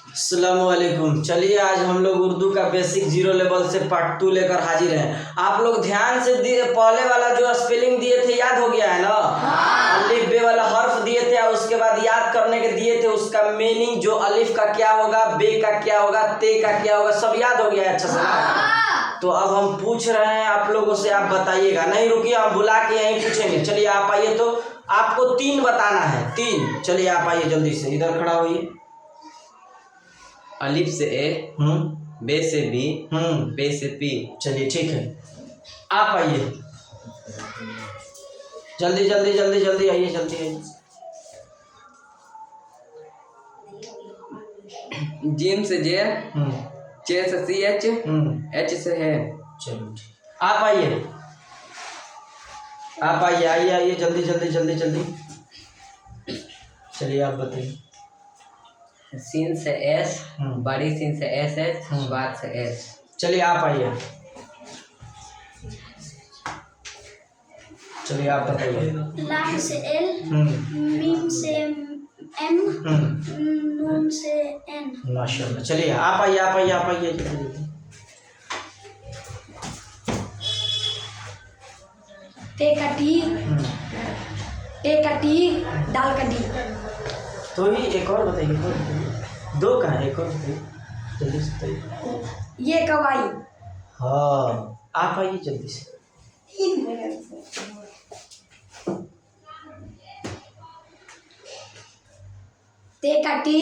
अस्सलामुअलैकुम। चलिए आज हम लोग उर्दू का बेसिक 0 लेवल से पार्ट 2 लेकर हाजिर हैं। आप लोग ध्यान से पहले वाला जो स्पेलिंग दिए थे याद हो गया है ना? अलिफ बे वाला हर्फ दिए थे और उसके बाद याद करने के दिए थे उसका मीनिंग, जो अलिफ का क्या होगा, बे का क्या होगा, ते का क्या होगा, सब याद हो गया है अच्छा से। तो अब हम पूछ रहे हैं आप लोगों से, आप बताइएगा। नहीं रुकिए, हम बुला के यहीं पूछेंगे। चलिए आप आइए, तो आपको 3 बताना है, 3। चलिए आप आइए जल्दी से, इधर खड़ा होइए। अलिफ से ए, बे से बी, पे से पी। चलिए ठीक है, आप आइए जल्दी जल्दी जल्दी जल्दी आइए, जल्दी आइए। जीम से जे, चे से सी एच, एच से है। चलो ठीक, आप आइए, आप आइए, आइए आइए जल्दी जल्दी जल्दी जल्दी। चलिए आप बताइए। सीन से एस, बड़ी सीन से एस एच, स्वाद से एस। चलिए आप आइए, चलिए आप बताइए। लाम से एल, मीम से एम, नून से एन। माशाल्लाह। चलिए आप आइए, आप आइए, आप आइए जल्दी जल्दी। ते का टी, टे का टी, दाल का डी। तो ही एक और बताइए, एक और बताइए। 2 कहाँ है, एक और बताइए जल्दी से बताइए। ये कवाई। हाँ, आप आइए जल्दी से। ते का टी।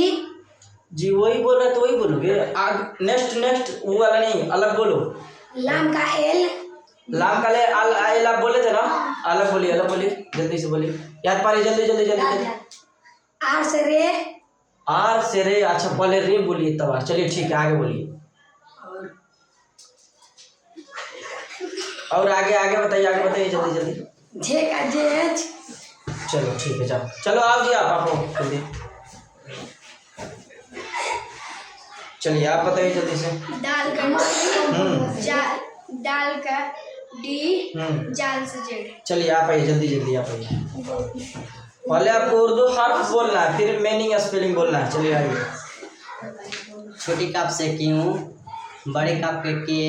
जी वही बोल रहे तो वही बोलोगे। आग नेक्स्ट नेक्स्ट वो वाला नहीं, अलग बोलो। लाम का एल, लाम का ले एल आप बोले थे ना, अलग बोलिए, अलग बोलिए, जल्दी से बोलिए, याद पारिए, जल्दी जल्दी जल्दी जल्दी। आर से रे, आर से रे। अच्छा पहले रे बोलिए तब आर। चलिए ठीक है, आगे बोलिए, और आगे आगे बताइए, आगे बताइए जल्दी जल्दी। जे का जेच। चलो ठीक है, जाओ, चलो आओ जी, आप आओ जल्दी। चलिए आप बताइए जल्दी से। दाल का दाल का डी, जाल से जेड। चलिए आप आइए जल्दी जल्दी, आप आइए। पहले आपको उर्दू हर्फ बोलना है, फिर मीनिंग स्पेलिंग बोलना है। चलिए आइए। छोटी काप से क्यों, बड़े काप के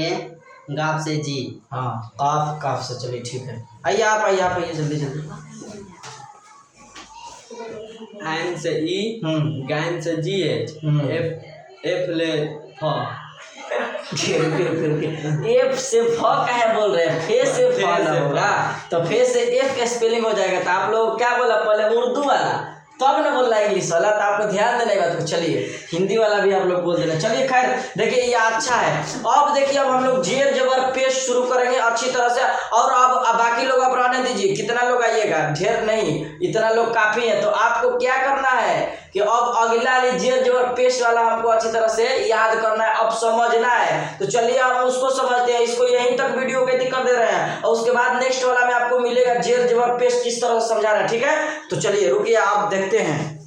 गाप से जी। हाँ, काफ काफ से। चलिए ठीक है, आइए आप आइए, आप आइए जल्दी जल्दी। एन से ई, गैन से जी एच, एफ ले फ। एफ से फ कहे बोल रहे हैं, फे से फ ना होगा, तो फे से एफ का स्पेलिंग हो जाएगा। तो आप लोग क्या बोला पहले, उर्दू वाला, तब ना बोल रहा है इंग्लिश वाला, तो आपको ध्यान देने का। तो चलिए हिंदी वाला भी आप लोग बोल देना। चलिए खैर देखिए, ये अच्छा है। अब देखिए, अब हम लोग जेर जबर पेश शुरू करेंगे अच्छी तरह से। और अब बाकी लोग आप रहने दीजिए, कितना लोग आइएगा, ढेर नहीं, इतना लोग काफ़ी है। तो आपको क्या करना है कि अब अगला जेर जबर पेश वाला हमको अच्छी तरह से याद करना है, अब समझना है। तो चलिए हम उसको समझते हैं, इसको यहीं तक वीडियो के कर दे रहे हैं, और उसके बाद नेक्स्ट वाला में आपको मिलेगा जेर जबर पेश किस तरह से समझाना है। ठीक है, तो चलिए रुकिए, आप देखते हैं।